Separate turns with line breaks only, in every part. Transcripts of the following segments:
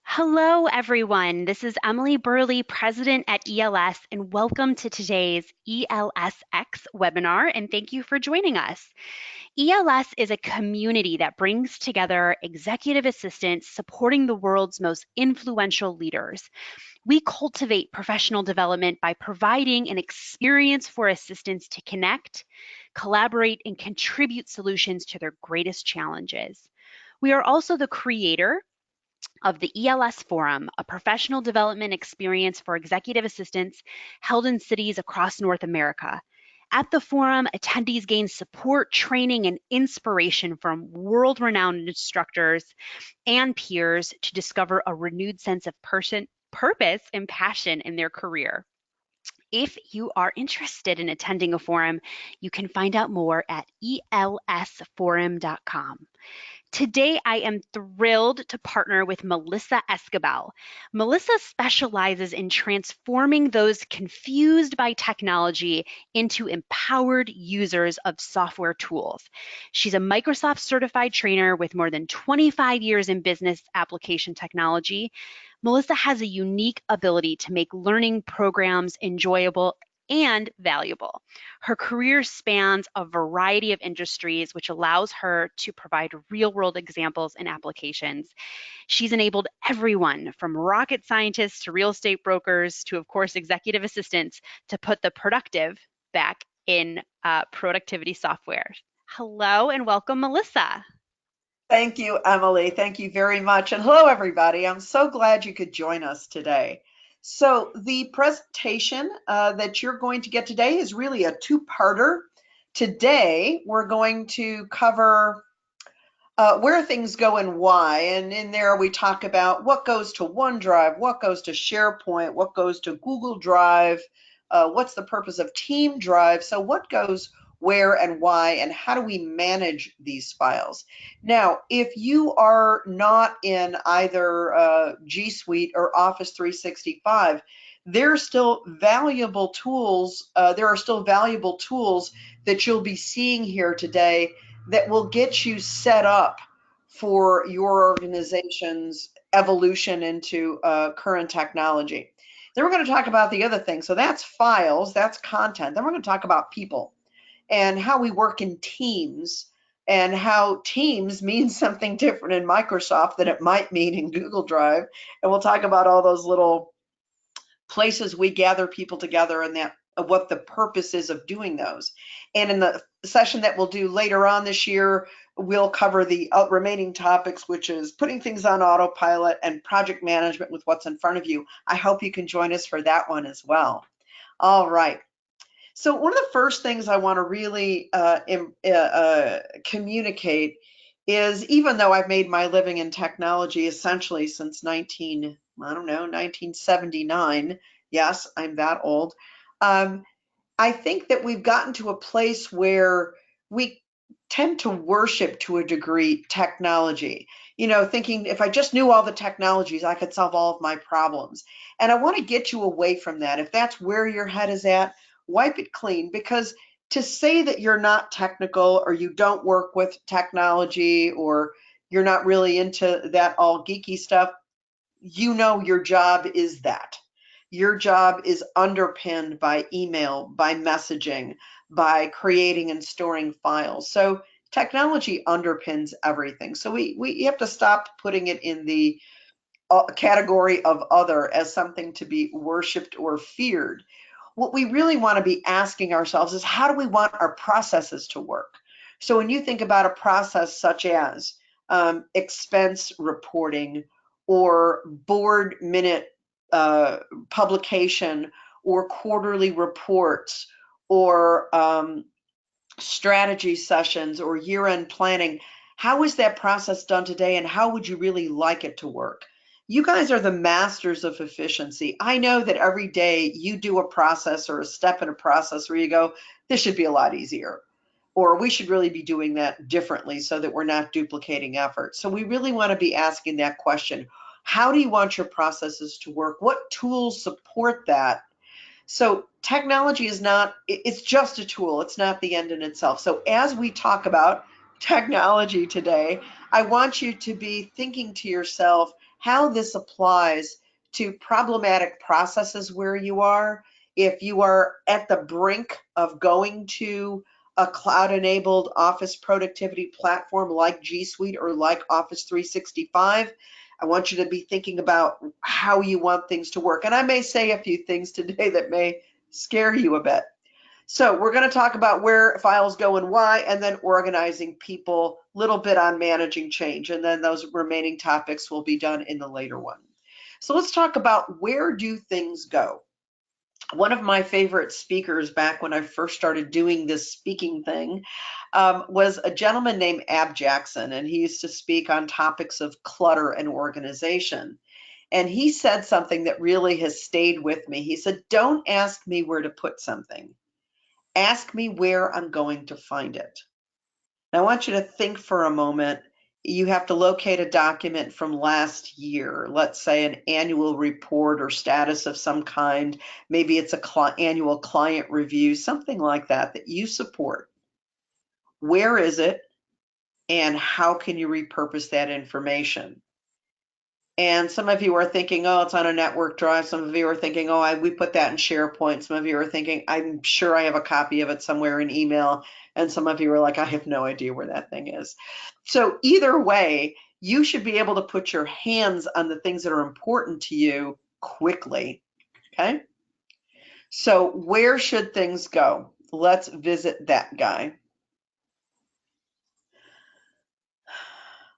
Hello, everyone. This is Emily Burley, President at ELS, and welcome to today's ELSX webinar, and thank you for joining us. ELS is a community that brings together executive assistants supporting the world's most influential leaders. We cultivate professional development by providing an experience for assistants to connect, collaborate, and contribute solutions to their greatest challenges. We are also the creator of the ELS Forum, a professional development experience for executive assistants held in cities across North America. At the forum, attendees gain support, training, and inspiration from world-renowned instructors and peers to discover a renewed sense of purpose and passion in their career. If you are interested in attending a forum, you can find out more at elsforum.com. Today, I am thrilled to partner with Melissa Esquibel. Melissa specializes in transforming those confused by technology into empowered users of software tools. She's a Microsoft certified trainer with more than 25 years in business application technology. Melissa has a unique ability to make learning programs enjoyable and valuable. Her career spans a variety of industries, which allows her to provide real-world examples and applications. She's enabled everyone from rocket scientists to real estate brokers to, of course, executive assistants to put the productive back in productivity software. Hello and welcome, Melissa.
Thank you, Emily. Thank you very much. And hello, everybody. I'm so glad you could join us today. So the presentation that you're going to get today is really a two-parter. Today, we're going to cover where things go and why. And in there, we talk about what goes to OneDrive, what goes to SharePoint, what goes to Google Drive, what's the purpose of Team Drive. So what goes where and why, and how do we manage these files? Now, if you are not in either G Suite or Office 365, there are still valuable tools. There are still valuable tools that you'll be seeing here today that will get you set up for your organization's evolution into current technology. Then we're going to talk about the other thing. So that's files, that's content. Then we're going to talk about people and how we work in teams and how teams means something different in Microsoft than it might mean in Google Drive. And we'll talk about all those little places we gather people together and that of what the purpose is of doing those. And in the session that we'll do later on this year, we'll cover the remaining topics, which is putting things on autopilot and project management with what's in front of you. I hope you can join us for that one as well. All right. So one of the first things I want to really communicate is, even though I've made my living in technology essentially since 1979, yes, I'm that old, I think that we've gotten to a place where we tend to worship, to a degree, technology. You know, thinking if I just knew all the technologies, I could solve all of my problems. And I want to get you away from that. If that's where your head is at, wipe it clean, because to say that you're not technical or you don't work with technology or you're not really into that all geeky stuff, you know your job is that. Your job is underpinned by email, by messaging, by creating and storing files. So technology underpins everything. So we have to stop putting it in the category of other as something to be worshiped or feared. What we really want to be asking ourselves is, how do we want our processes to work? So when you think about a process such as expense reporting or board minute publication or quarterly reports or strategy sessions or year-end planning, how is that process done today and how would you really like it to work? You guys are the masters of efficiency. I know that every day you do a process or a step in a process where you go, this should be a lot easier, or we should really be doing that differently so that we're not duplicating effort. So we really want to be asking that question. How do you want your processes to work? What tools support that? So technology is not, it's just a tool. It's not the end in itself. So as we talk about technology today, I want you to be thinking to yourself, how this applies to problematic processes where you are. If you are at the brink of going to a cloud-enabled office productivity platform like G Suite or like Office 365, I want you to be thinking about how you want things to work. And I may say a few things today that may scare you a bit. So we're going to talk about where files go and why, and then organizing people, a little bit on managing change, and then those remaining topics will be done in the later one. So let's talk about where do things go. One of my favorite speakers back when I first started doing this speaking thing was a gentleman named Ab Jackson, and he used to speak on topics of clutter and organization. And he said something that really has stayed with me. He said, "Don't ask me where to put something. Ask me where I'm going to find it." Now, I want you to think for a moment. You have to locate a document from last year, let's say an annual report or status of some kind. Maybe it's a annual client review, something like that that you support. Where is it, and how can you repurpose that information? And some of you are thinking, oh, it's on a network drive. Some of you are thinking, oh, we put that in SharePoint. Some of you are thinking, I'm sure I have a copy of it somewhere in email. And some of you are like, I have no idea where that thing is. So either way, you should be able to put your hands on the things that are important to you quickly, okay? So where should things go? Let's visit that guy.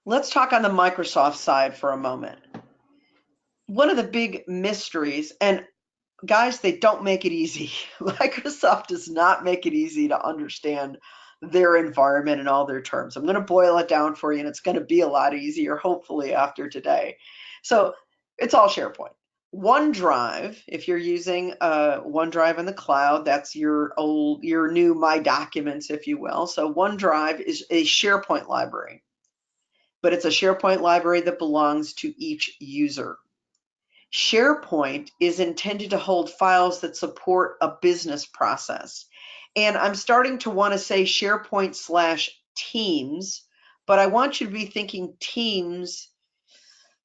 Let's talk on the Microsoft side for a moment. One of the big mysteries, and guys, they don't make it easy. Microsoft does not make it easy to understand their environment and all their terms. I'm going to boil it down for you, and it's going to be a lot easier, hopefully, after today. So it's all SharePoint. OneDrive, if you're using OneDrive in the cloud, that's your new My Documents, if you will. So OneDrive is a SharePoint library, but it's a SharePoint library that belongs to each user. SharePoint is intended to hold files that support a business process. And I'm starting to want to say SharePoint/Teams, but I want you to be thinking Teams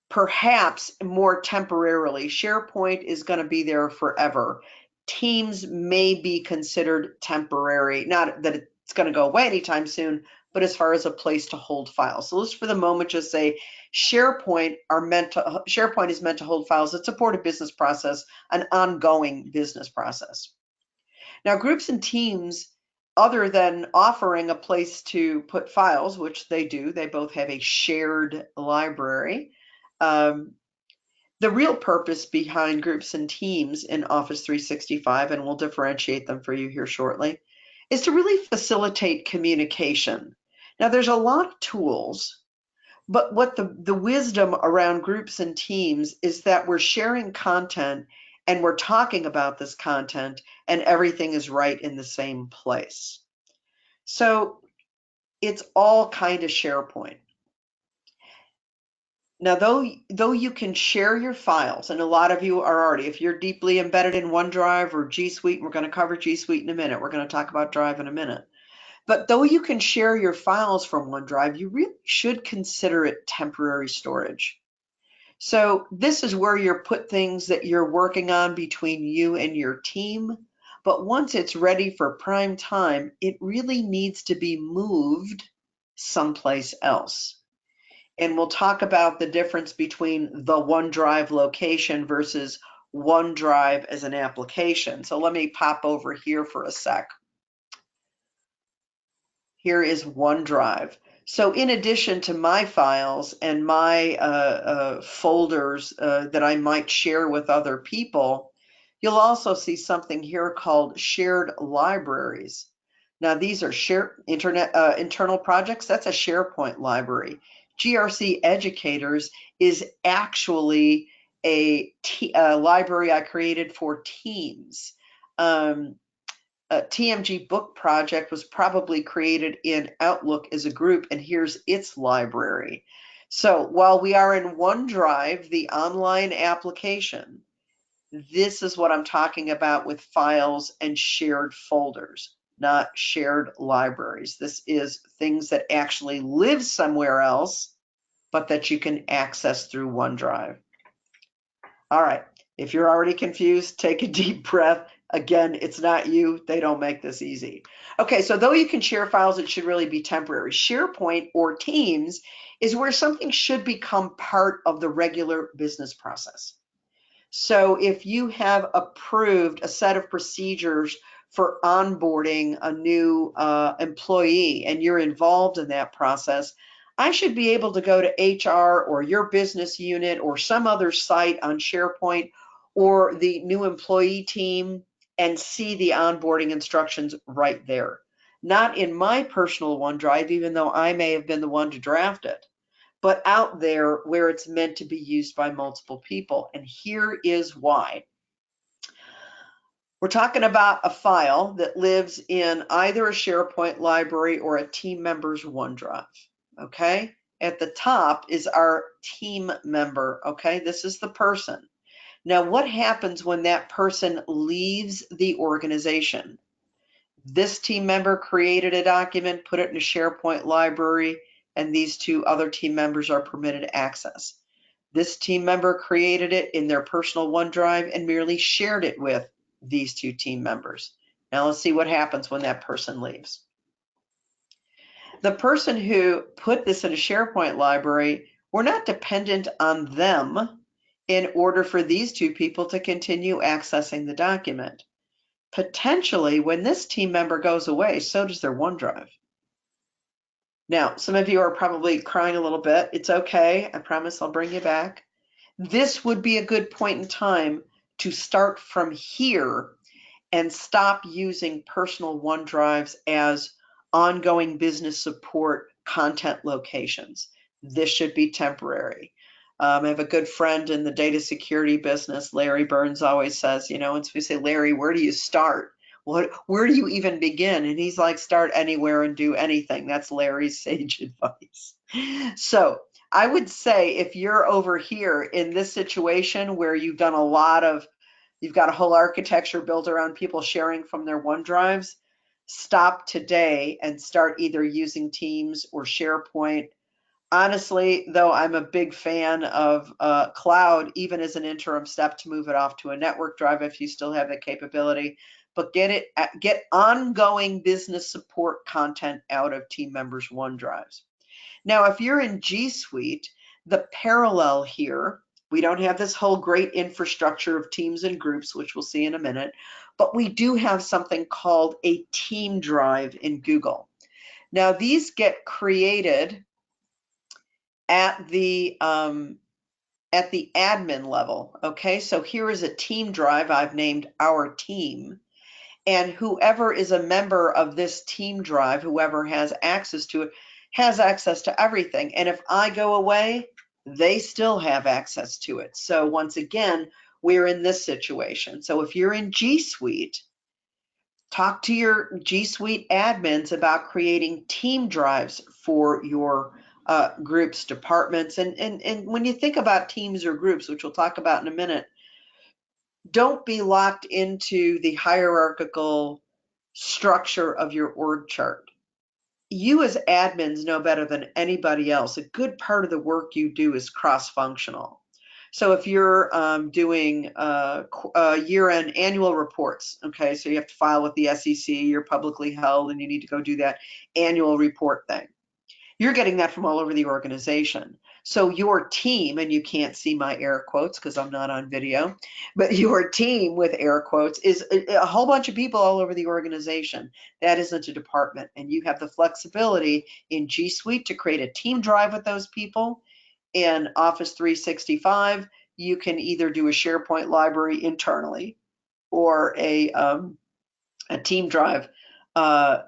perhaps more temporarily. SharePoint is going to be there forever. Teams may be considered temporary, not that it's going to go away anytime soon, but as far as a place to hold files. So let's for the moment just say SharePoint is meant to hold files that support a business process, an ongoing business process. Now, groups and teams, other than offering a place to put files, which they do, they both have a shared library. The real purpose behind groups and teams in Office 365, and we'll differentiate them for you here shortly, is to really facilitate communication. Now, there's a lot of tools, but what the wisdom around groups and teams is that we're sharing content and we're talking about this content and everything is right in the same place. So it's all kind of SharePoint. Now, though you can share your files, and a lot of you are already, if you're deeply embedded in OneDrive or G Suite, and we're going to cover G Suite in a minute. We're going to talk about Drive in a minute. But though you can share your files from OneDrive, you really should consider it temporary storage. So this is where you put things that you're working on between you and your team. But once it's ready for prime time, it really needs to be moved someplace else. And we'll talk about the difference between the OneDrive location versus OneDrive as an application. So let me pop over here for a sec. Here is OneDrive. So in addition to my files and my folders that I might share with other people, you'll also see something here called shared libraries. Now these are internal projects. That's a SharePoint library. GRC Educators is actually a library I created for teams. TMG Book Project was probably created in Outlook as a group, and here's its library. So while we are in OneDrive, the online application, this is what I'm talking about with files and shared folders, not shared libraries. This is things that actually live somewhere else but that you can access through OneDrive. All right, if you're already confused, take a deep breath. Again, it's not you. They don't make this easy. Okay, so though you can share files, it should really be temporary. SharePoint or Teams is where something should become part of the regular business process. So if you have approved a set of procedures for onboarding a new employee and you're involved in that process, I should be able to go to HR or your business unit or some other site on SharePoint or the new employee team and see the onboarding instructions right there. Not in my personal OneDrive, even though I may have been the one to draft it, but out there where it's meant to be used by multiple people. And here is why. We're talking about a file that lives in either a SharePoint library or a team member's OneDrive, okay? At the top is our team member, okay? This is the person. Now, what happens when that person leaves the organization? This team member created a document, put it in a SharePoint library, and these two other team members are permitted access. This team member created it in their personal OneDrive and merely shared it with these two team members. Now let's see what happens when that person leaves. The person who put this in a SharePoint library, we're not dependent on them in order for these two people to continue accessing the document. Potentially, when this team member goes away, so does their OneDrive. Now, some of you are probably crying a little bit. It's okay. I promise I'll bring you back. This would be a good point in time to start from here and stop using personal OneDrives as ongoing business support content locations. This should be temporary. I have a good friend in the data security business, Larry Burns, always says, you know, once we say, Larry, where do you start? Where do you even begin? And he's like, start anywhere and do anything. That's Larry's sage advice. So I would say if you're over here in this situation where you've got a whole architecture built around people sharing from their OneDrives, stop today and start either using Teams or SharePoint. Honestly, though, I'm a big fan of cloud, even as an interim step to move it off to a network drive if you still have the capability. But get ongoing business support content out of team members' OneDrives. Now, if you're in G Suite, the parallel here, we don't have this whole great infrastructure of teams and groups, which we'll see in a minute, but we do have something called a team drive in Google. Now, these get created at the admin level, okay? So here is a team drive I've named Our Team. And whoever is a member of this team drive, whoever has access to it, has access to everything. And if I go away, they still have access to it. So once again, we're in this situation. So if you're in G Suite, talk to your G Suite admins about creating team drives for your groups, departments. And when you think about teams or groups, which we'll talk about in a minute, don't be locked into the hierarchical structure of your org chart. You as admins know better than anybody else. A good part of the work you do is cross-functional. So if you're doing year-end annual reports, okay, so you have to file with the SEC, you're publicly held, and you need to go do that annual report thing. You're getting that from all over the organization. So your team, and you can't see my air quotes because I'm not on video, but your team with air quotes is a whole bunch of people all over the organization. That isn't a department. And you have the flexibility in G Suite to create a team drive with those people. In Office 365, you can either do a SharePoint library internally or a team drive, a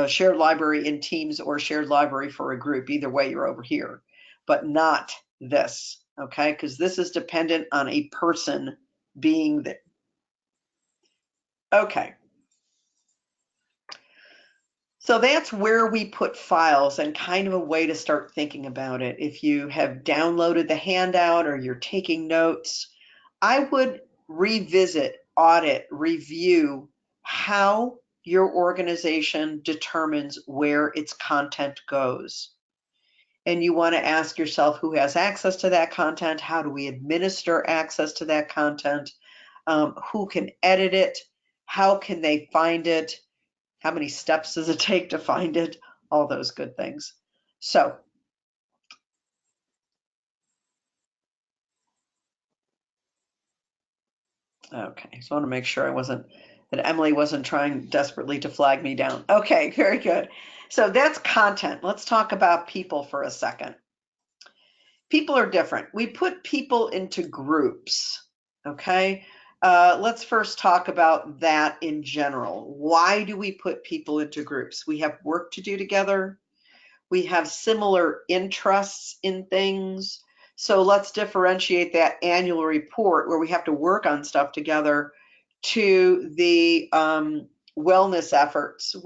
shared library in Teams or shared library for a group. Either way, you're over here, but not this, okay? Because this is dependent on a person being there. Okay. So that's where we put files and kind of a way to start thinking about it. If you have downloaded the handout or you're taking notes, I would revisit, audit, review how your organization determines where its content goes. and you want to ask yourself who has access to that content, how do we administer access to that content, who can edit it, how can they find it, how many steps does it take to find it, all those good things. So okay, so I want to make sure that Emily wasn't trying desperately to flag me down. Okay, very good. So that's content. Let's talk about people for a second. People are different. We put people into groups, okay? Let's first talk about that in general. Why do we put people into groups? We have work to do together. We have similar interests in things. So let's differentiate that annual report where we have to work on stuff together to the wellness efforts,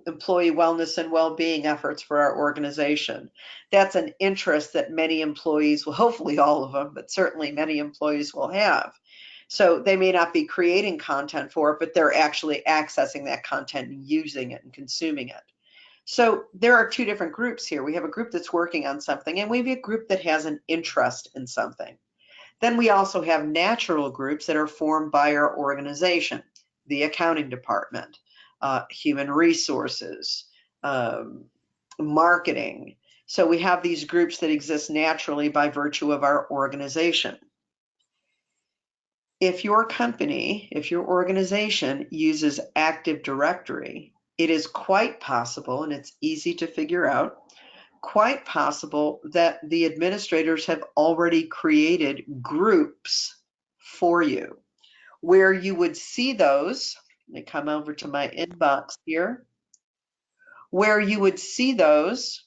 employee wellness and well-being efforts for our organization. That's an interest that many employees will, hopefully all of them, but certainly many employees will have. So they may not be creating content for it, but they're actually accessing that content and using it and consuming it. So there are two different groups here. We have a group that's working on something, and we have a group that has an interest in something. Then we also have natural groups that are formed by our organization, the accounting department, human resources, marketing. So we have these groups that exist naturally by virtue of our organization. If your company, if your organization uses Active Directory, it is quite possible, and it's easy to figure out, quite possible that the administrators have already created groups for you where you would see those. Let me come over to my inbox here. Where you would see those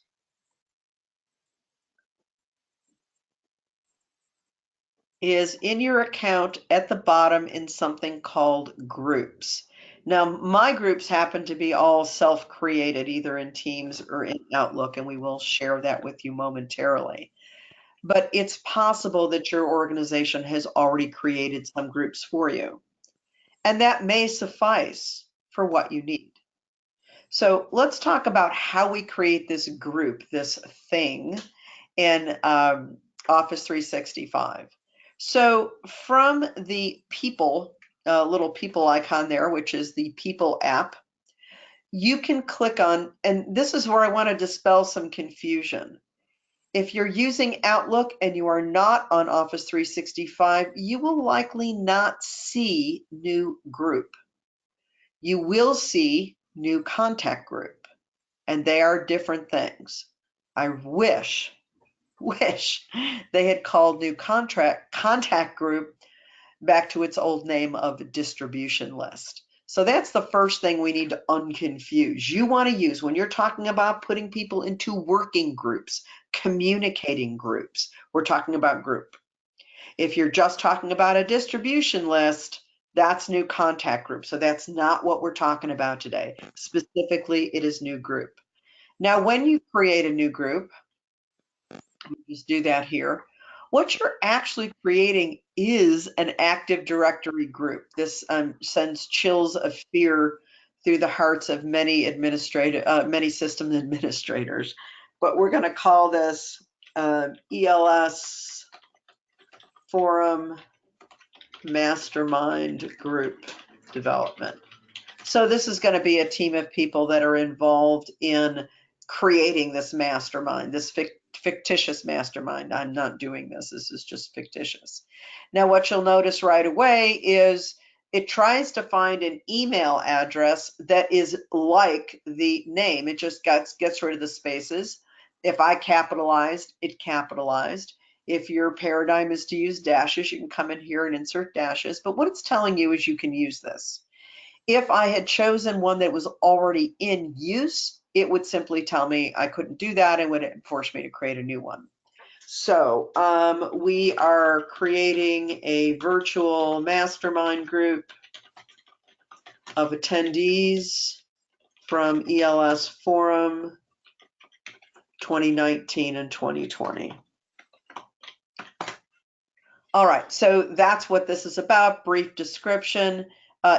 is in your account at the bottom in something called groups. Now, my groups happen to be all self-created, either in Teams or in Outlook, and we will share that with you momentarily. But it's possible that your organization has already created some groups for you, and that may suffice for what you need. So let's talk about how we create this group, this thing in Office 365. So from the people, little people icon there, which is the people app, you can click on, and this is where I want to dispel some confusion. If you're using Outlook and you are not on Office 365, you will likely not see new group. You will see new contact group, and they are different things. I wish they had called new contact group back to its old name of distribution list. So that's the first thing we need to unconfuse. You want to use, when you're talking about putting people into working groups, communicating groups, we're talking about group. If you're just talking about a distribution list, that's new contact group. So that's not what we're talking about today. Specifically, it is new group. Now, when you create a new group, just do that here. What you're actually creating is an Active Directory group. This sends chills of fear through the hearts of many system administrators. But we're going to call this ELS Forum Mastermind Group Development. So this is going to be a team of people that are involved in creating this mastermind, this fictitious mastermind. I'm not doing this. This is just fictitious. Now, what you'll notice right away is it tries to find an email address that is like the name. It just gets rid of the spaces. If I capitalized, it capitalized. If your paradigm is to use dashes, you can come in here and insert dashes. But what it's telling you is you can use this. If I had chosen one that was already in use, it would simply tell me I couldn't do that and would force me to create a new one. So we are creating a virtual mastermind group of attendees from ELS Forum 2019 and 2020. All right, so that's what this is about, brief description.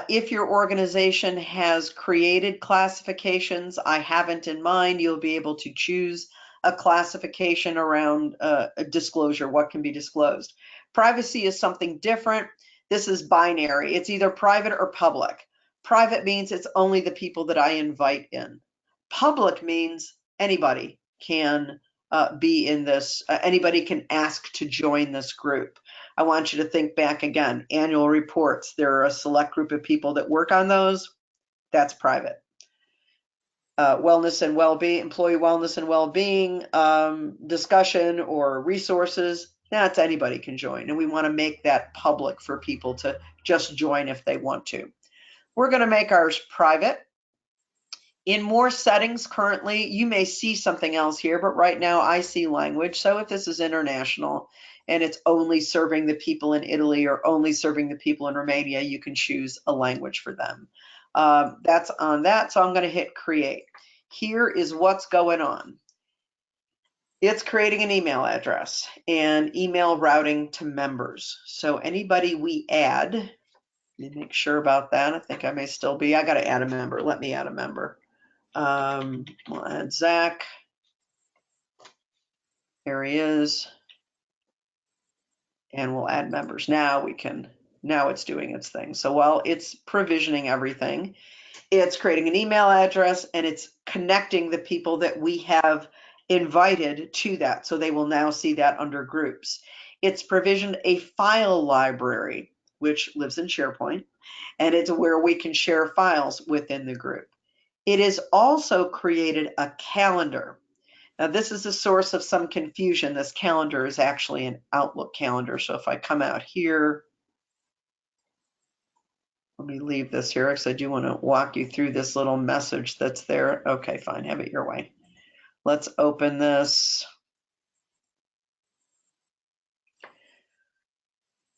If your organization has created classifications, I haven't in mind, you'll be able to choose a classification around a disclosure, what can be disclosed. Privacy is something different. This is binary. It's either private or public. Private means it's only the people that I invite in. Public means anybody can be in this, anybody can ask to join this group. I want you to think back again, annual reports, there are a select group of people that work on those, that's private. Wellness and well-being, employee wellness and well-being discussion or resources, that's anybody can join. And we want to make that public for people to just join if they want to. We're going to make ours private. In more settings currently, you may see something else here, but right now I see language. So if this is international and it's only serving the people in Italy or only serving the people in Romania, you can choose a language for them. That's on that, so I'm going to hit create. Here is what's going on. It's creating an email address and email routing to members. So anybody we add, let me make sure about that. I think I may still be, I got to add a member. Let me add a member. We'll add Zach. There he is. And we'll add members. Now we can, now it's doing its thing. So while it's provisioning everything, it's creating an email address and it's connecting the people that we have invited to that. So they will now see that under groups. It's provisioned a file library, which lives in SharePoint, and it's where we can share files within the group. It has also created a calendar. Now this is a source of some confusion. This calendar is actually an Outlook calendar. So if I come out here, let me leave this here because I do want to walk you through this little message that's there. Okay, fine, have it your way. Let's open this.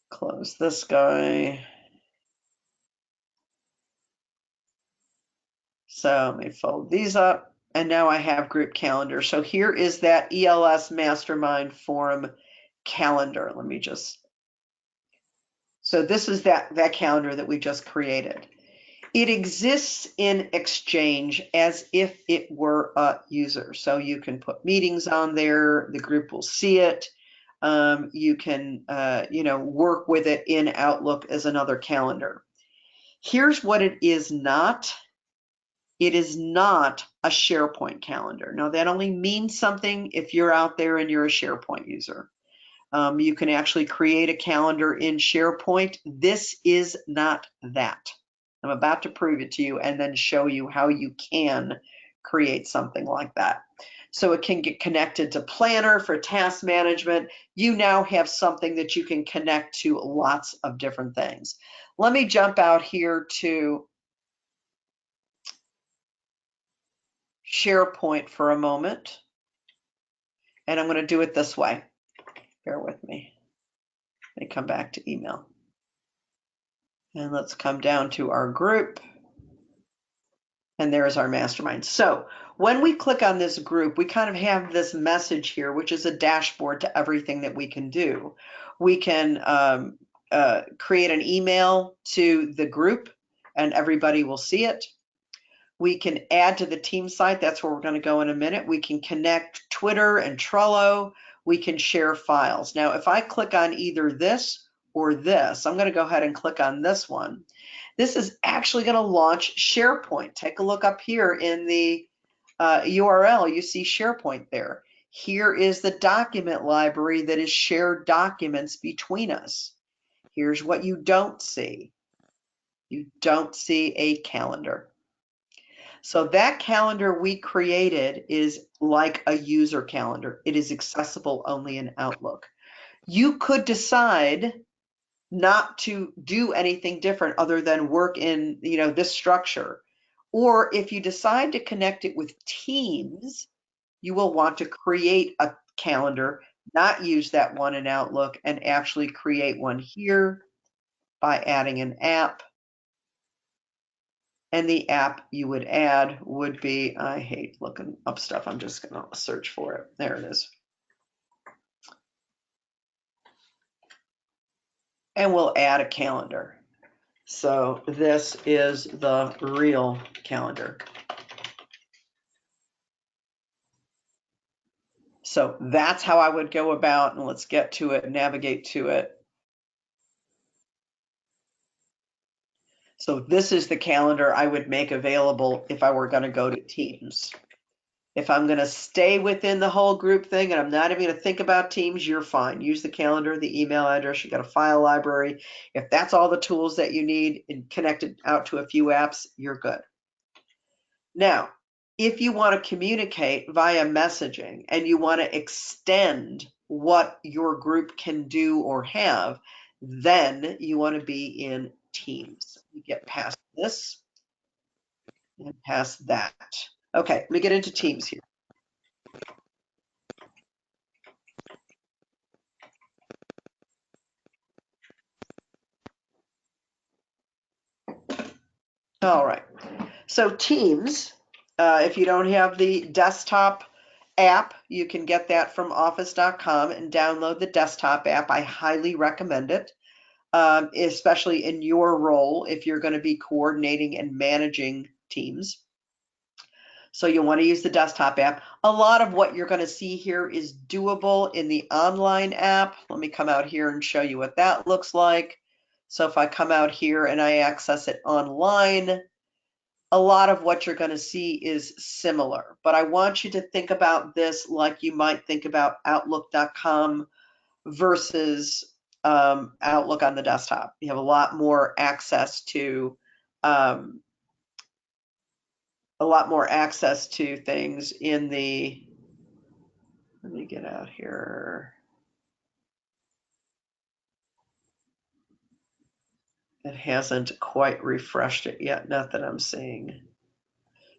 Close this guy. So let me fold these up. And now I have group calendar. So here is that ELS Mastermind Forum calendar. Let me just, so this is that calendar that we just created. It exists in Exchange as if it were a user. So you can put meetings on there, the group will see it. You can, work with it in Outlook as another calendar. Here's what it is not. It is not a SharePoint calendar. Now that only means something if you're out there and you're a SharePoint user. You can actually create a calendar in SharePoint. This is not that. I'm about to prove it to you and then show you how you can create something like that. So it can get connected to Planner for task management. You now have something that you can connect to lots of different things. Let me jump out here to SharePoint for a moment. And I'm going to do it this way. Bear with me. Let me come back to email. And let's come down to our group. And there's our mastermind. So when we click on this group, we kind of have this message here, which is a dashboard to everything that we can do. We can create an email to the group and everybody will see it. We can add to the team site. That's where we're going to go in a minute. We can connect Twitter and Trello. We can share files. Now, if I click on either this or this, I'm going to go ahead and click on this one. This is actually going to launch SharePoint. Take a look up here in the URL. You see SharePoint there. Here is the document library that is shared documents between us. Here's what you don't see. You don't see a calendar. So that calendar we created is like a user calendar. It is accessible only in Outlook. You could decide not to do anything different other than work in, this structure. Or if you decide to connect it with Teams, you will want to create a calendar, not use that one in Outlook, and actually create one here by adding an app. And the app you would add would be, I hate looking up stuff, I'm just going to search for it. There it is. And we'll add a calendar. So this is the real calendar. So that's how I would go about, and let's get to it, navigate to it. So this is the calendar I would make available if I were going to go to Teams. If I'm going to stay within the whole group thing and I'm not even going to think about Teams, you're fine. Use the calendar, the email address, you got a file library. If that's all the tools that you need and connected out to a few apps, you're good. Now, if you want to communicate via messaging and you want to extend what your group can do or have, then you want to be in Teams. You get past this and past that. Okay, let me get into Teams here. All right, so Teams, if you don't have the desktop app, you can get that from office.com and download the desktop app. I highly recommend it. Especially in your role if you're going to be coordinating and managing teams. So you'll want to use the desktop app. A lot of what you're going to see here is doable in the online app. Let me come out here and show you what that looks like. So if I come out here and I access it online, a lot of what you're going to see is similar. But I want you to think about this like you might think about Outlook.com versus Outlook on the desktop. You have a lot more access to things in the, let me get out here. It hasn't quite refreshed it yet, not that I'm seeing.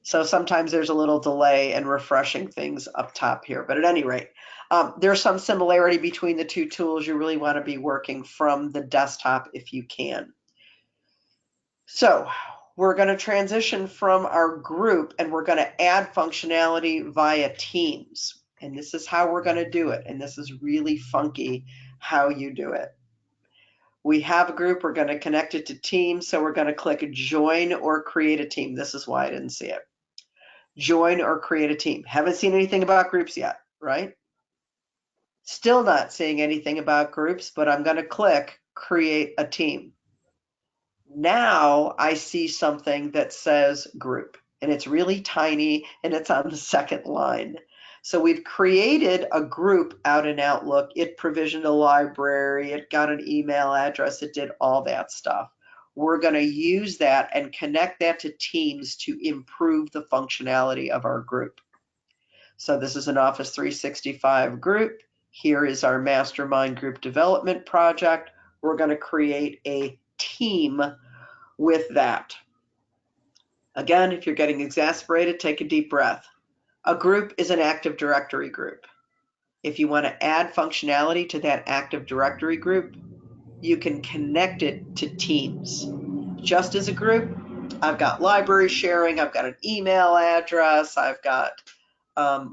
So sometimes there's a little delay in refreshing things up top here, but at any rate, there's some similarity between the two tools. You really want to be working from the desktop if you can. So we're going to transition from our group and we're going to add functionality via Teams. And this is how we're going to do it. And this is really funky how you do it. We have a group, we're going to connect it to Teams. So we're going to click join or create a team. This is why I didn't see it. Join or create a team. Haven't seen anything about groups yet, right? Still not seeing anything about groups, but I'm going to click create a team. Now I see something that says group, and it's really tiny and it's on the second line. So we've created a group out in Outlook. It provisioned a library, it got an email address, it did all that stuff. We're going to use that and connect that to Teams to improve the functionality of our group. So this is an Office 365 group. Here is our mastermind group development project. We're going to create a team with that. Again, if you're getting exasperated, take a deep breath. A group is an Active Directory group. If you want to add functionality to that Active Directory group, you can connect it to Teams. Just as a group, I've got library sharing, I've got an email address, I've got a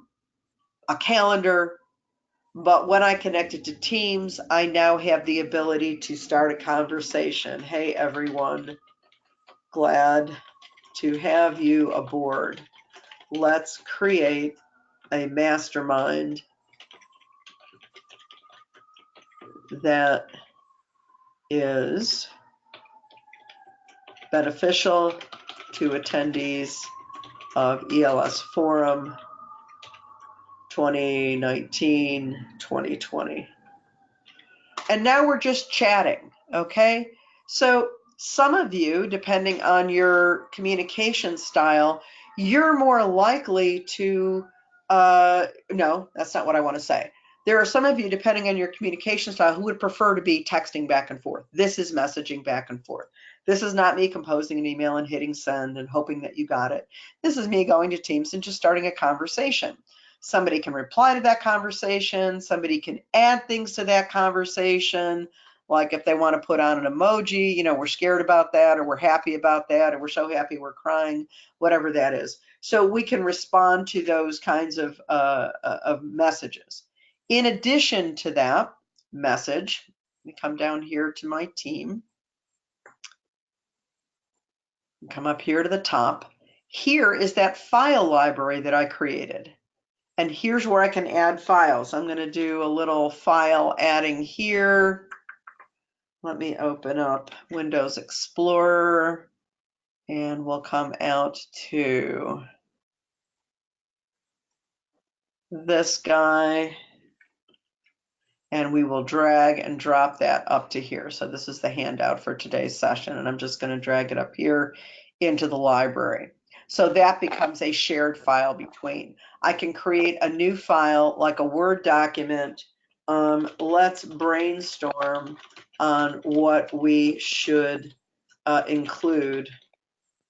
calendar, but when I connect it to Teams, I now have the ability to start a conversation. Hey, everyone, glad to have you aboard. Let's create a mastermind that is beneficial to attendees of ELS Forum 2019-2020. And now we're just chatting, okay? So some of you, depending on your communication style, you're more likely to, no, that's not what I want to say. There are some of you, depending on your communication style, who would prefer to be texting back and forth. This is messaging back and forth. This is not me composing an email and hitting send and hoping that you got it. This is me going to Teams and just starting a conversation. Somebody can reply to that conversation. Somebody can add things to that conversation. Like if they want to put on an emoji, you know, we're scared about that, or we're happy about that, or we're so happy we're crying, whatever that is. So we can respond to those kinds of messages. In addition to that message, let me come down here to my team. Come up here to the top. Here is that file library that I created. And here's where I can add files. I'm going to do a little file adding here. Let me open up Windows Explorer and we'll come out to this guy and we will drag and drop that up to here. So this is the handout for today's session and I'm just going to drag it up here into the library. So that becomes a shared file between. I can create a new file like a Word document. Let's brainstorm on what we should include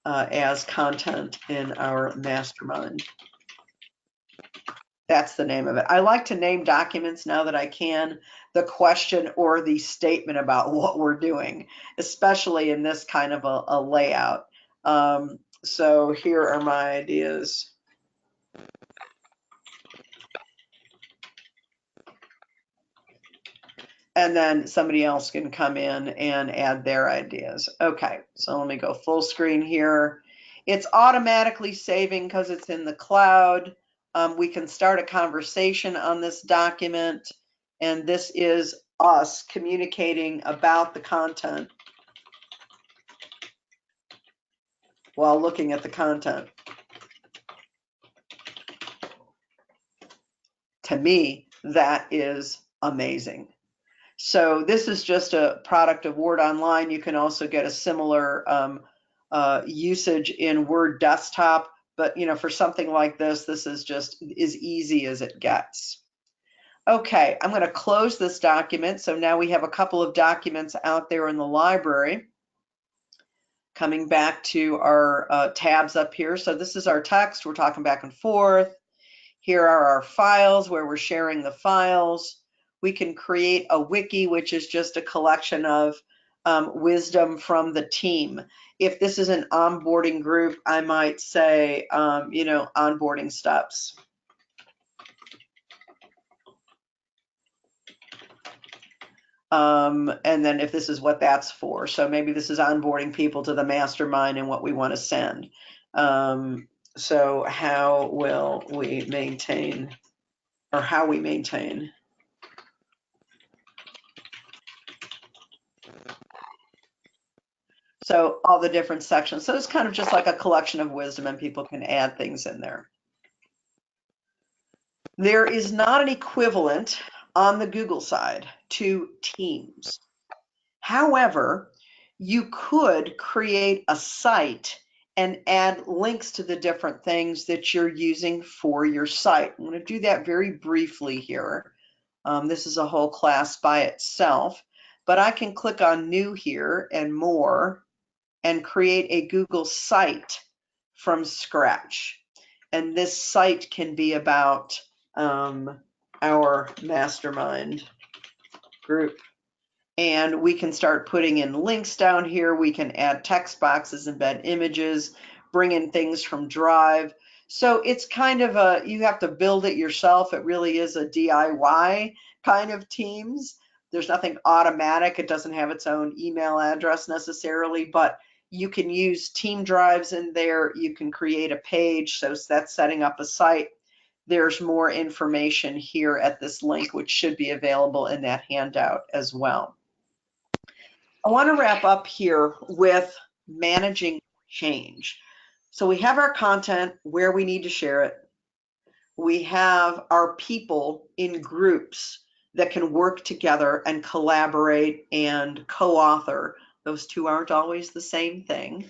as content in our mastermind. That's the name of it. I like to name documents now that I can, the question or the statement about what we're doing, especially in this kind of a layout. So here are my ideas. And then somebody else can come in and add their ideas. Okay, so let me go full screen here. It's automatically saving because it's in the cloud. We can start a conversation on this document, and this is us communicating about the content while looking at the content. To me, that is amazing. So this is just a product of Word Online. You can also get a similar usage in Word Desktop, but for something like this, this is just as easy as it gets. Okay, I'm going to close this document. So now we have a couple of documents out there in the library. Coming back to our tabs up here. So this is our text. We're talking back and forth. Here are our files where we're sharing the files. We can create a wiki, which is just a collection of wisdom from the team. If this is an onboarding group, I might say, onboarding steps. And then if this is what that's for. So maybe this is onboarding people to the mastermind and what we want to send. So how will we maintain, or how we maintain? So all the different sections. So it's kind of just like a collection of wisdom and people can add things in there. There is not an equivalent on the Google side to Teams. However, you could create a site and add links to the different things that you're using for your site. I'm going to do that very briefly here. This is a whole class by itself, but I can click on New here and More and create a Google site from scratch. And this site can be about our mastermind group. And we can start putting in links down here. We can add text boxes, embed images, bring in things from Drive. So it's kind of you have to build it yourself. It really is a DIY kind of Teams. There's nothing automatic. It doesn't have its own email address necessarily, but you can use team drives in there. You can create a page. So that's setting up a site. There's more information here at this link, which should be available in that handout as well. I want to wrap up here with managing change. So we have our content where we need to share it. We have our people in groups that can work together and collaborate and co-author. Those two aren't always the same thing.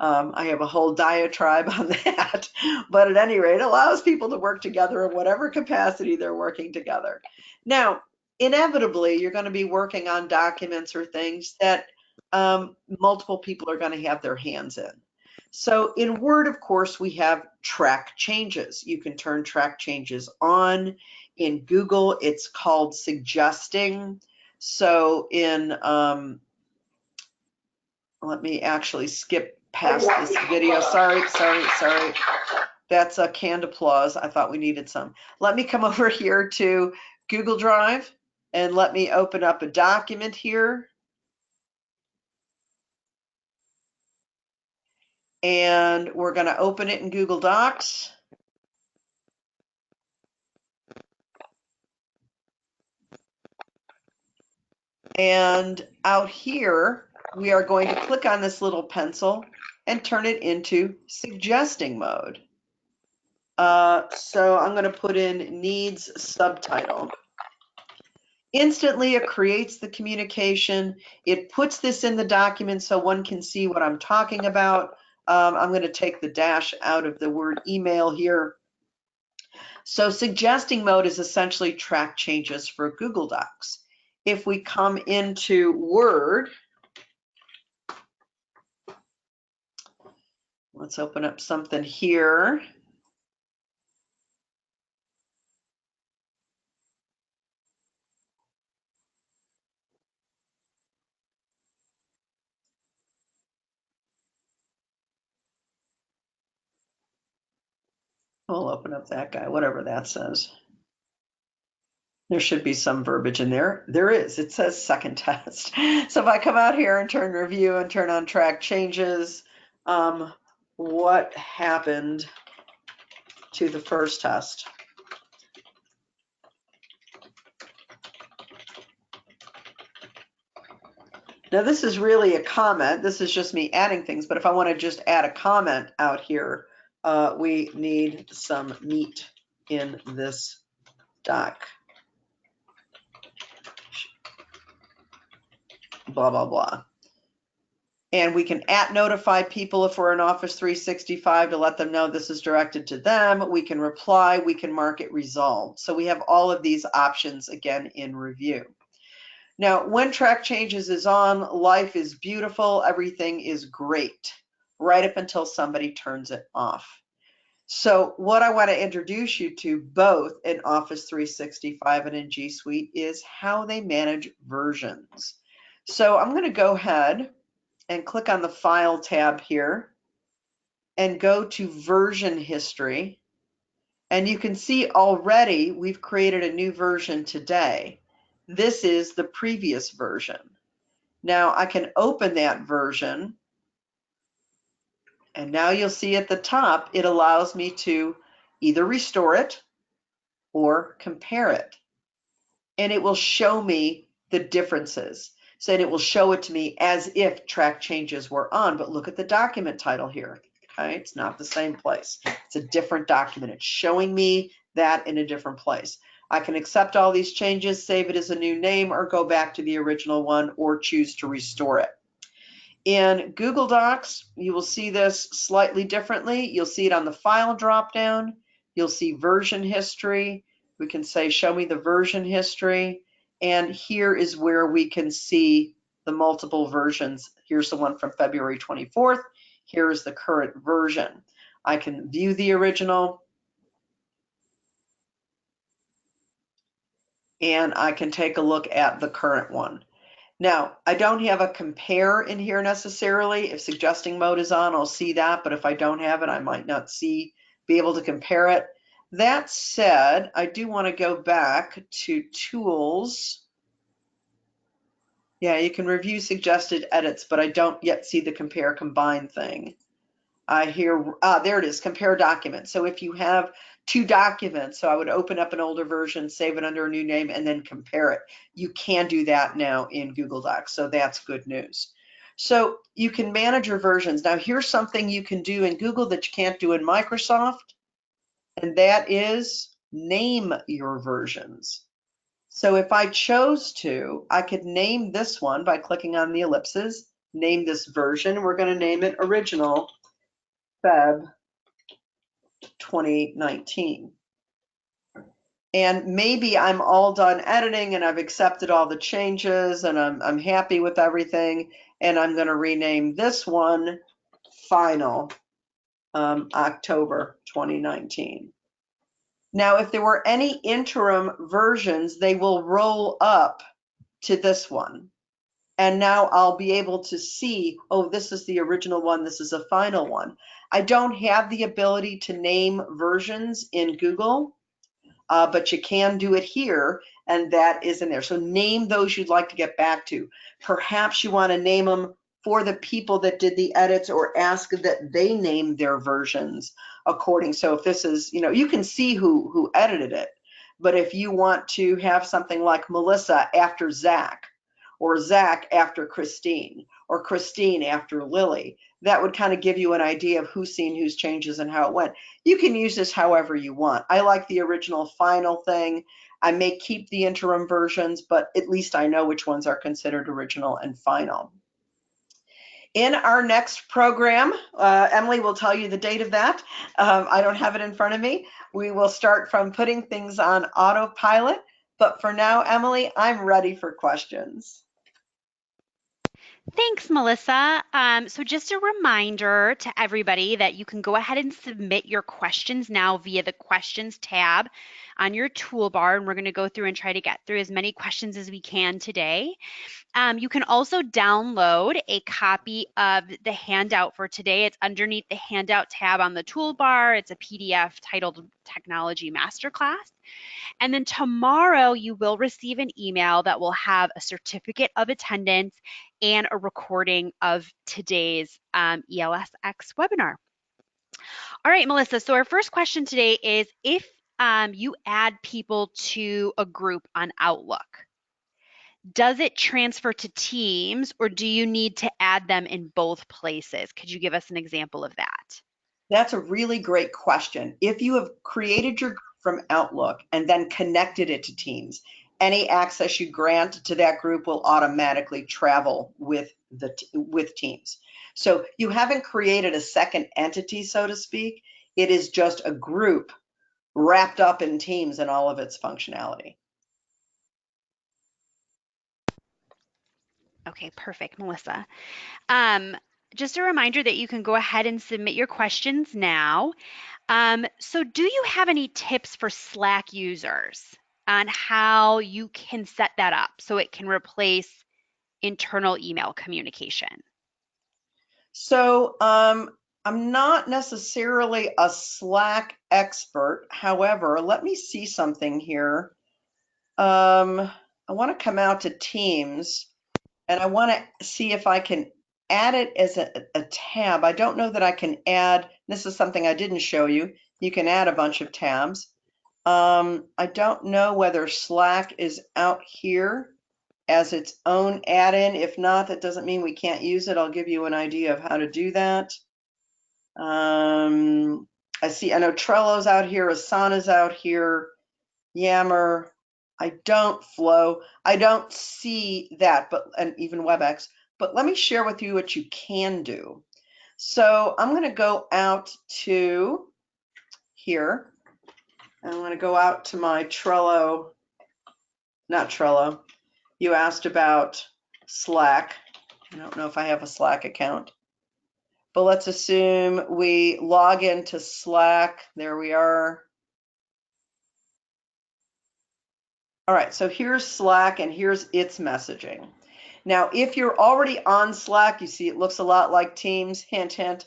I have a whole diatribe on that, but at any rate, it allows people to work together in whatever capacity they're working together. Now, inevitably, you're going to be working on documents or things that multiple people are going to have their hands in. So in Word, of course, we have track changes. You can turn track changes on. In Google, it's called suggesting. So in, let me actually skip past this video. Sorry. That's a canned applause. I thought we needed some. Let me come over here to Google Drive and let me open up a document here. And we're going to open it in Google Docs. And out here, we are going to click on this little pencil and turn it into suggesting mode. So I'm going to put in needs subtitle. Instantly, it creates the communication. It puts this in the document so one can see what I'm talking about. I'm going to take the dash out of the word email here. So suggesting mode is essentially track changes for Google Docs. If we come into Word, let's open up something here. We'll open up that guy, whatever that says. There should be some verbiage in there. There is. It says second test. So if I come out here and turn review and turn on track changes, what happened to the first test? Now this is really a comment. This is just me adding things, but if I want to just add a comment out here, we need some meat in this doc. Blah, blah, blah. And we can notify people if we're in Office 365 to let them know this is directed to them. We can reply, we can mark it resolved. So we have all of these options again in review. Now, when track changes is on, life is beautiful, everything is great, right up until somebody turns it off. So what I want to introduce you to both in Office 365 and in G Suite is how they manage versions. So I'm going to go ahead and click on the File tab here and go to Version History. And you can see already we've created a new version today. This is the previous version. Now I can open that version, and now you'll see at the top it allows me to either restore it or compare it. And it will show me the differences. So it will show it to me as if track changes were on, but look at the document title here. Okay, it's not the same place. It's a different document. It's showing me that in a different place. I can accept all these changes, save it as a new name, or go back to the original one, or choose to restore it. In Google Docs, you will see this slightly differently. You'll see it on the File dropdown. You'll see version history. We can say, show me the version history. And here is where we can see the multiple versions. Here's the one from February 24th. Here is the current version. I can view the original. And I can take a look at the current one. Now, I don't have a compare in here necessarily. If suggesting mode is on, I'll see that, but if I don't have it, I might not be able to compare it. That said, I do want to go back to Tools. Yeah, you can review suggested edits, but I don't yet see the compare combine thing. There it is, compare documents. So if you have two documents, so I would open up an older version, save it under a new name, and then compare it. You can do that now in Google Docs, so that's good news. So you can manage your versions. Now here's something you can do in Google that you can't do in Microsoft, and that is name your versions. So if I chose to, I could name this one by clicking on the ellipses, name this version. We're going to name it Original Feb 2019. And maybe I'm all done editing and I've accepted all the changes and I'm happy with everything, and I'm going to rename this one Final October 2019. Now, if there were any interim versions, they will roll up to this one. And now I'll be able to see, oh, this is the original one, this is a final one. I don't have the ability to name versions in Google, but you can do it here, and that is in there. So name those you'd like to get back to. Perhaps you want to name them for the people that did the edits, or ask that they name their versions according. So if this is, you can see who edited it, but if you want to have something like Melissa after Zach, or Zach after Christine, or Christine after Lily. That would kind of give you an idea of who's seen whose changes and how it went. You can use this however you want. I like the original final thing. I may keep the interim versions, but at least I know which ones are considered original and final. In our next program, Emily will tell you the date of that. I don't have it in front of me. We will start from putting things on autopilot. But for now, Emily, I'm ready for questions.
Thanks, Melissa. So just a reminder to everybody that you can go ahead and submit your questions now via the questions tab on your toolbar, and we're going to go through and try to get through as many questions as we can today. You can also download a copy of the handout for today. It's underneath the handout tab on the toolbar. It's a PDF titled Technology Masterclass. And then tomorrow you will receive an email that will have a certificate of attendance and a recording of today's ELSX webinar. All right, Melissa, so our first question today is if you add people to a group on Outlook, does it transfer to Teams or do you need to add them in both places? Could you give us an example of that?
That's a really great question. If you have created your group from Outlook and then connected it to Teams, any access you grant to that group will automatically travel with Teams. So you haven't created a second entity, so to speak. It is just a group wrapped up in Teams and all of its functionality.
Okay, perfect, Melissa. Just a reminder that you can go ahead and submit your questions now. So do you have any tips for Slack users on how you can set that up so it can replace internal email communication?
So I'm not necessarily a Slack expert. However, let me see something here. I want to come out to Teams and I want to see if I can add it as a tab. I don't know that I can add, this is something I didn't show you. You can add a bunch of tabs. I don't know whether Slack is out here as its own add-in. If not, that doesn't mean we can't use it. I'll give you an idea of how to do that. I know Trello's out here, Asana's out here, Yammer. I don't Flow. I don't see that, and even WebEx. But let me share with you what you can do. So I'm going to go out to here. I'm going to go out to my Trello, not Trello. You asked about Slack. I don't know if I have a Slack account, but let's assume we log into Slack. There we are. All right, so here's Slack and here's its messaging. Now, if you're already on Slack, you see it looks a lot like Teams. Hint, hint,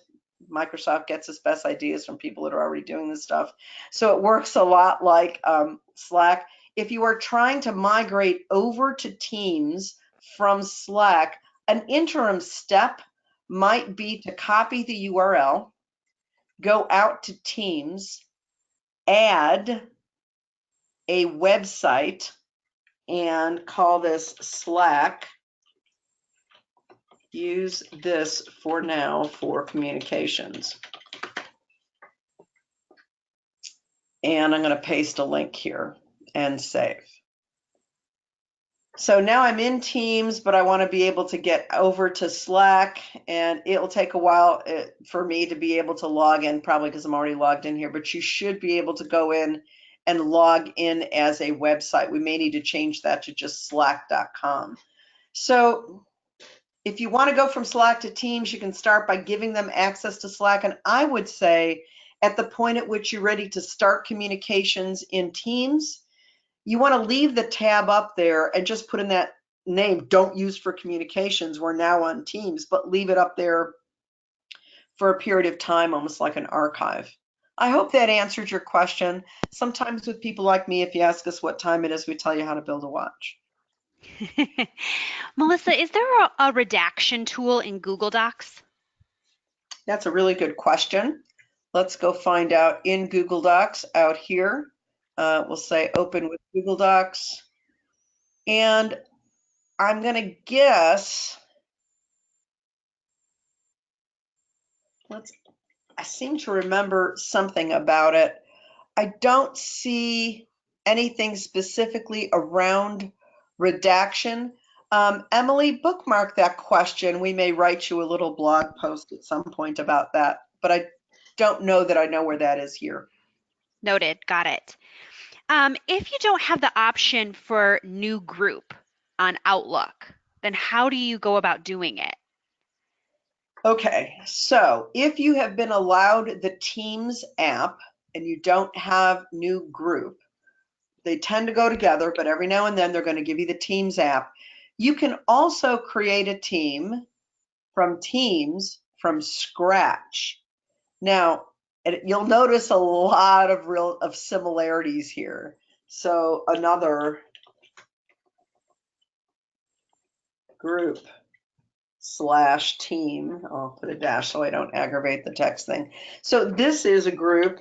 Microsoft gets its best ideas from people that are already doing this stuff. So it works a lot like Slack. If you are trying to migrate over to Teams from Slack, an interim step might be to copy the URL, go out to Teams, add a website, and call this Slack. Use this for now for communications. And I'm going to paste a link here and save. So now I'm in Teams, but I want to be able to get over to Slack, and it'll take a while for me to be able to log in, probably because I'm already logged in here, but you should be able to go in and log in as a website. We may need to change that to just slack.com. So if you want to go from Slack to Teams, you can start by giving them access to Slack. And I would say at the point at which you're ready to start communications in Teams, you want to leave the tab up there and just put in that name, don't use for communications. We're now on Teams, but leave it up there for a period of time, almost like an archive. I hope that answered your question. Sometimes with people like me, if you ask us what time it is, we tell you how to build a watch.
Melissa, is there a redaction tool in Google Docs?
That's a really good question. Let's go find out in Google Docs out here. We'll say open with Google Docs. And I'm going to guess, I seem to remember something about it. I don't see anything specifically around redaction. Emily, bookmark that question. We may write you a little blog post at some point about that, but I don't know that I know where that is here.
Noted. Got it. If you don't have the option for new group on Outlook, then how do you go about doing it?
Okay, so if you have been allowed the Teams app and you don't have new group, they tend to go together, but every now and then they're going to give you the Teams app. You can also create a team from Teams from scratch. Now, you'll notice a lot of similarities here. So another group slash team, I'll put a dash so I don't aggravate the text thing. So this is a group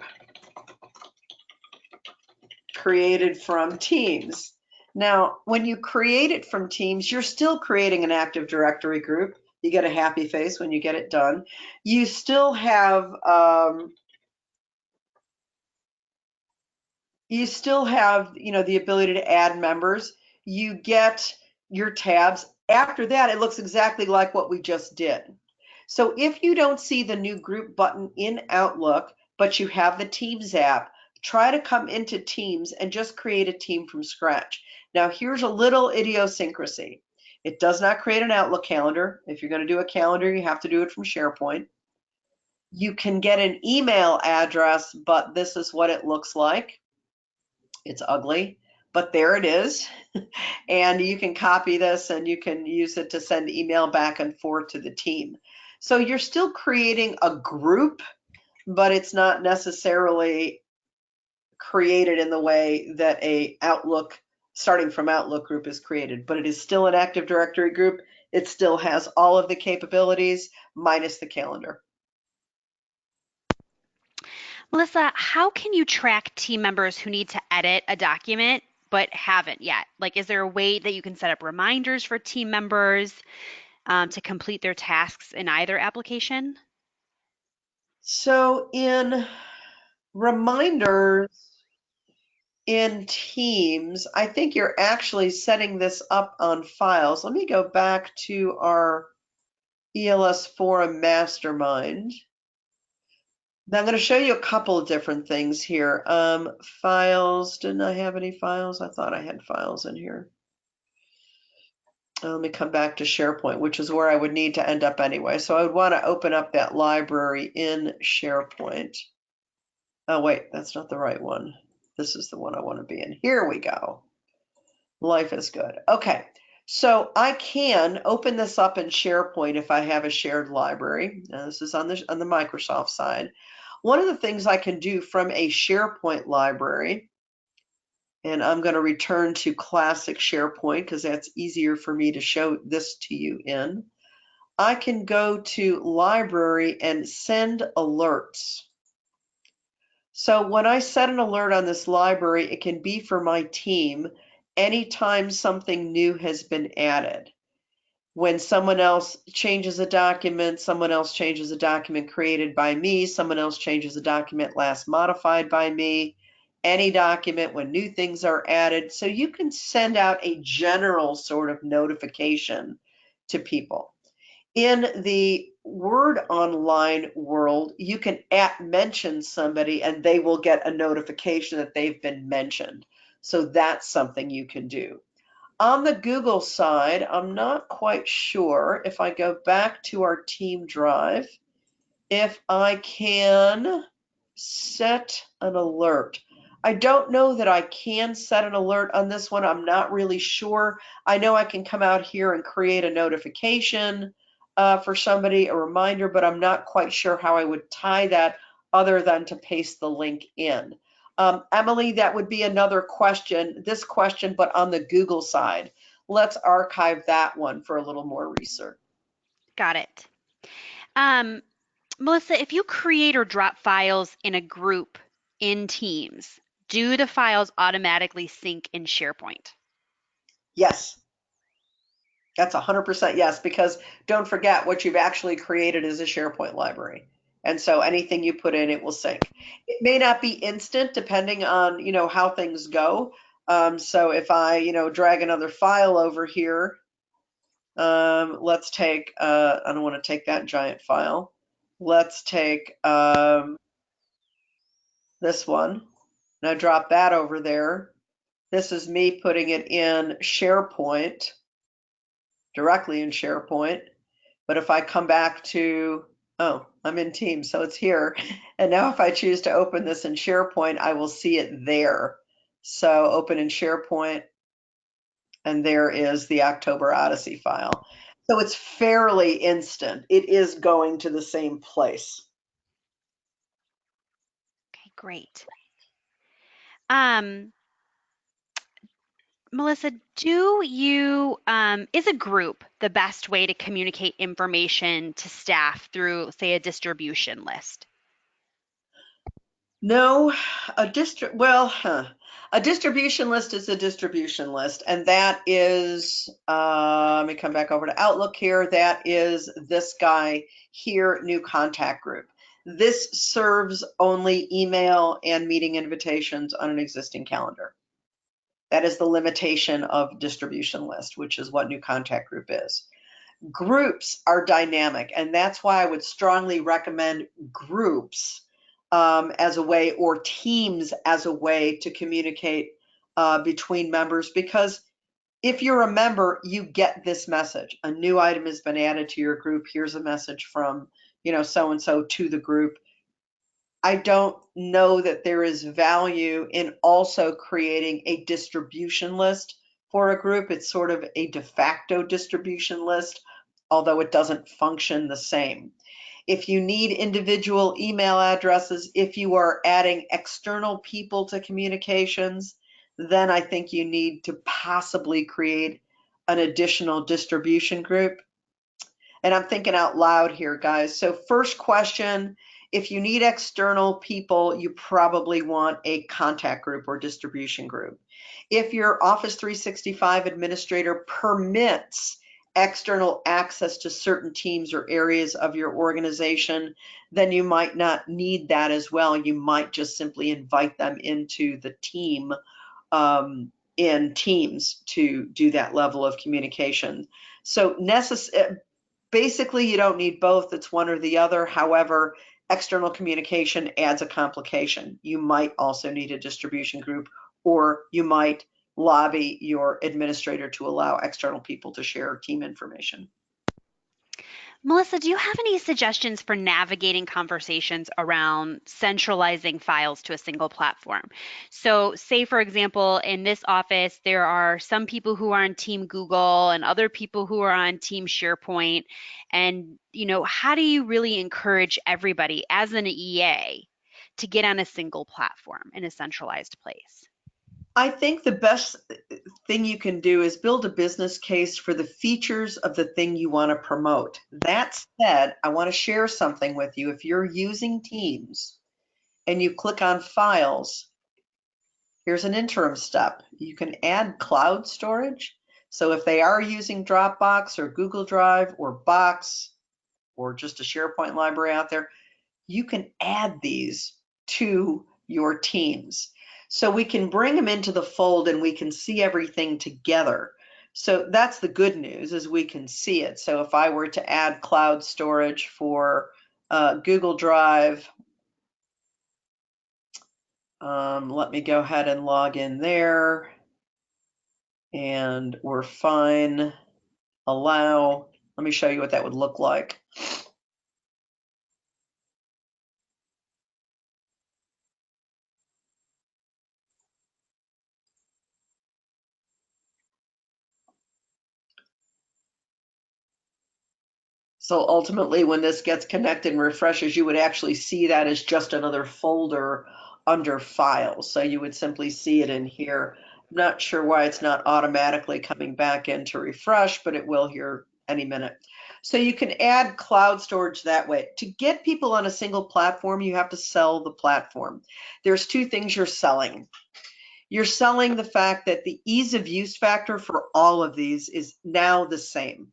created from Teams. Now, when you create it from Teams, you're still creating an Active Directory group. You get a happy face when you get it done. You still have the ability to add members. You get your tabs. After that, it looks exactly like what we just did. So if you don't see the new group button in Outlook, but you have the Teams app, try to come into Teams and just create a team from scratch. Now, here's a little idiosyncrasy. It does not create an Outlook calendar. If you're going to do a calendar, you have to do it from SharePoint. You can get an email address, but this is what it looks like. It's ugly, but there it is. And you can copy this and you can use it to send email back and forth to the team. So you're still creating a group, but it's not necessarily created in the way that a Outlook, starting from Outlook group is created, but it is still an Active Directory group. It still has all of the capabilities minus the calendar.
Melissa, how can you track team members who need to edit a document but haven't yet? Like, is there a way that you can set up reminders for team members to complete their tasks in either application?
So in reminders, in Teams, I think you're actually setting this up on files. Let me go back to our ELS Forum Mastermind. Now I'm going to show you a couple of different things here. Files, didn't I have any files? I thought I had files in here. Let me come back to SharePoint, which is where I would need to end up anyway. So I would want to open up that library in SharePoint. Oh, wait, that's not the right one. This is the one I want to be in. Here we go. Life is good. Okay, so I can open this up in SharePoint if I have a shared library. Now, this is on the Microsoft side. One of the things I can do from a SharePoint library, and I'm going to return to classic SharePoint because that's easier for me to show this to you in. I can go to library and send alerts. So when I set an alert on this library, it can be for my team anytime something new has been added. When someone else changes a document, someone else changes a document created by me, someone else changes a document last modified by me, any document when new things are added. So you can send out a general sort of notification to people. In the Word Online world, you can @mention somebody and they will get a notification that they've been mentioned. So that's something you can do. On the Google side, I'm not quite sure if I go back to our team drive, if I can set an alert. I don't know that I can set an alert on this one. I'm not really sure. I know I can come out here and create a notification for somebody, a reminder, but I'm not quite sure how I would tie that other than to paste the link in. Emily, that would be another question, this question, but on the Google side. Let's archive that one for a little more research.
Got it. Um, Melissa, if you create or drop files in a group in Teams, do the files automatically sync in SharePoint?
Yes. That's 100% yes, because don't forget what you've actually created is a SharePoint library. And so anything you put in, it will sync. It may not be instant depending on, how things go. So if I, drag another file over here, let's take, I don't want to take that giant file. Let's take this one. Now drop that over there. This is me putting it in SharePoint, directly in SharePoint. But if I come back to, oh, I'm in Teams, so it's here. And now if I choose to open this in SharePoint, I will see it there. So open in SharePoint, and there is the October Odyssey file. So it's fairly instant. It is going to the same place.
Okay, great. Melissa, is a group the best way to communicate information to staff through, say, a distribution list?
No, a distribution list is a distribution list, and that is, let me come back over to Outlook here. That is this guy here, new contact group. This serves only email and meeting invitations on an existing calendar. That is the limitation of distribution list, which is what new contact group is. Groups are dynamic, and that's why I would strongly recommend groups as a way, or teams as a way to communicate between members, because if you're a member, you get this message. A new item has been added to your group. Here's a message from, so-and-so to the group. I don't know that there is value in also creating a distribution list for a group. It's sort of a de facto distribution list, although it doesn't function the same. If you need individual email addresses, if you are adding external people to communications, then I think you need to possibly create an additional distribution group. And I'm thinking out loud here, guys. So first question, if you need external people, you probably want a contact group or distribution group. If your Office 365 administrator permits external access to certain teams or areas of your organization, then you might not need that as well. You might just simply invite them into the team in Teams to do that level of communication. So basically, you don't need both. It's one or the other. However, external communication adds a complication. You might also need a distribution group, or you might lobby your administrator to allow external people to share team information.
Melissa, do you have any suggestions for navigating conversations around centralizing files to a single platform? So, say, for example, in this office, there are some people who are on Team Google and other people who are on Team SharePoint. And, how do you really encourage everybody as an EA to get on a single platform in a centralized place?
I think the best thing you can do is build a business case for the features of the thing you want to promote. That said, I want to share something with you. If you're using Teams and you click on Files, here's an interim step. You can add cloud storage. So if they are using Dropbox or Google Drive or Box or just a SharePoint library out there, you can add these to your teams. So we can bring them into the fold and we can see everything together. So that's the good news, is we can see it. So if I were to add cloud storage for Google Drive, let me go ahead and log in there, and we're fine. Allow. Let me show you what that would look like. So ultimately, when this gets connected and refreshes, you would actually see that as just another folder under Files. So you would simply see it in here. I'm not sure why it's not automatically coming back in to refresh, but it will here any minute. So you can add cloud storage that way. To get people on a single platform, you have to sell the platform. There's two things you're selling. You're selling the fact that the ease of use factor for all of these is now the same.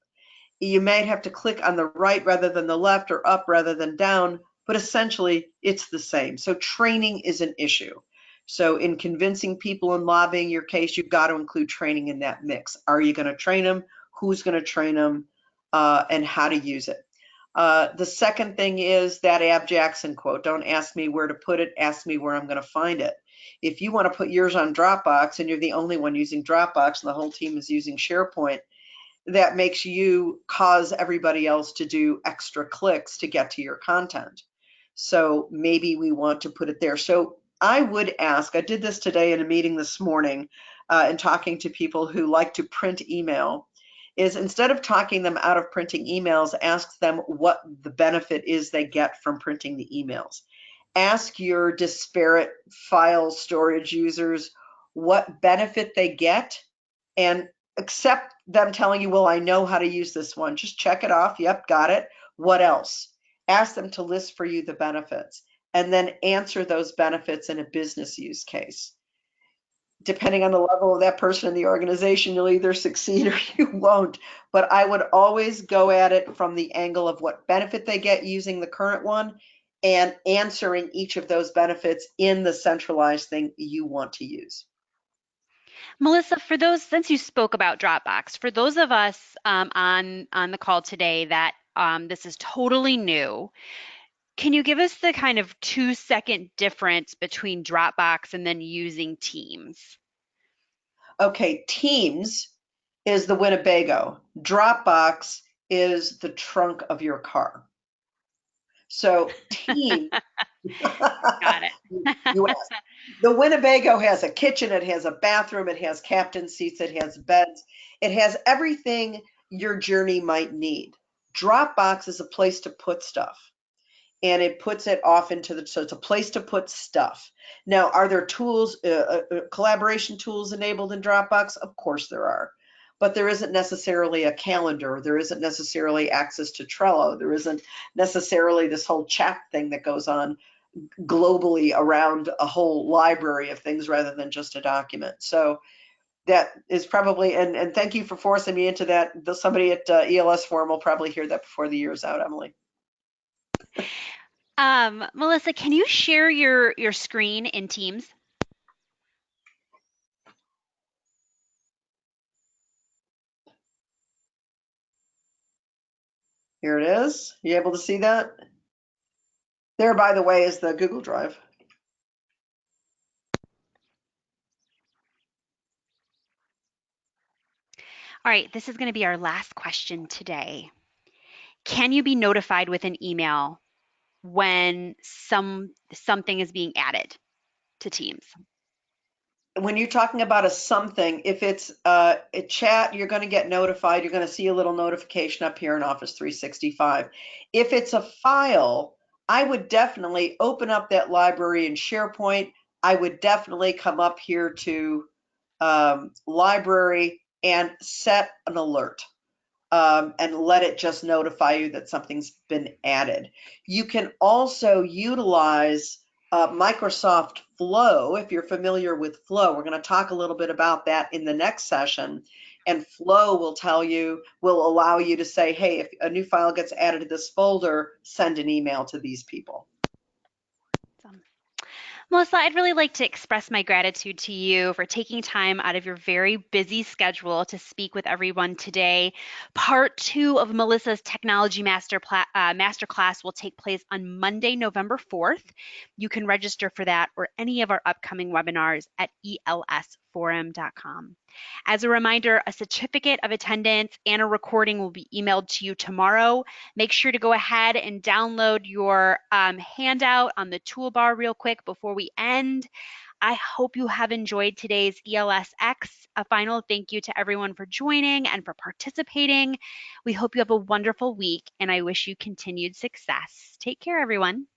You may have to click on the right rather than the left or up rather than down, but essentially it's the same. So training is an issue. So in convincing people and lobbying your case, you've got to include training in that mix. Are you going to train them? Who's going to train them? And how to use it. The second thing is that Ab Jackson quote. Don't ask me where to put it, ask me where I'm going to find it. If you want to put yours on Dropbox and you're the only one using Dropbox and the whole team is using SharePoint, that makes you cause everybody else to do extra clicks to get to your content. So maybe we want to put it there. So I would ask, I did this today in a meeting this morning and talking to people who like to print email, is instead of talking them out of printing emails, ask them what the benefit is they get from printing the emails. Ask your disparate file storage users what benefit they get, and accept them telling you, well, I know how to use this one. Just check it off. Yep, got it. What else? Ask them to list for you the benefits and then answer those benefits in a business use case. Depending on the level of that person in the organization, you'll either succeed or you won't. But I would always go at it from the angle of what benefit they get using the current one and answering each of those benefits in the centralized thing you want to use.
Melissa, for those, since you spoke about Dropbox, for those of us on the call today that this is totally new, can you give us the kind of 2-second difference between Dropbox and then using Teams?
Okay, Teams is the Winnebago. Dropbox is the trunk of your car. So Teams,
Got it.
you asked. The Winnebago has a kitchen, it has a bathroom, it has captain seats, it has beds, it has everything your journey might need. Dropbox is a place to put stuff, and it puts it off into the, so it's a place to put stuff. Now, are there tools, collaboration tools enabled in Dropbox? Of course there are, but there isn't necessarily a calendar. There isn't necessarily access to Trello. There isn't necessarily this whole chat thing that goes on globally around a whole library of things rather than just a document. So that is probably, and thank you for forcing me into that. Somebody at ELS Forum will probably hear that before the year's out, Emily.
Melissa, can you share your screen in Teams?
Here it is. You able to see that? There, by the way, is the Google Drive.
All right, this is going to be our last question today. Can you be notified with an email when something is being added to Teams?
When you're talking about a something, if it's a chat, you're going to get notified. You're going to see a little notification up here in Office 365. If it's a file, I would definitely open up that library in SharePoint. I would definitely come up here to library and set an alert. And let it just notify you that something's been added. You can also utilize Microsoft Flow, if you're familiar with Flow. We're going to talk a little bit about that in the next session. And Flow will will allow you to say, hey, if a new file gets added to this folder, send an email to these people.
Melissa, I'd really like to express my gratitude to you for taking time out of your very busy schedule to speak with everyone today. Part 2 of Melissa's Technology Masterclass will take place on Monday, November 4th. You can register for that or any of our upcoming webinars at elsforum.com. As a reminder, a certificate of attendance and a recording will be emailed to you tomorrow. Make sure to go ahead and download your handout on the toolbar real quick before we end. I hope you have enjoyed today's ELSX. A final thank you to everyone for joining and for participating. We hope you have a wonderful week, and I wish you continued success. Take care, everyone.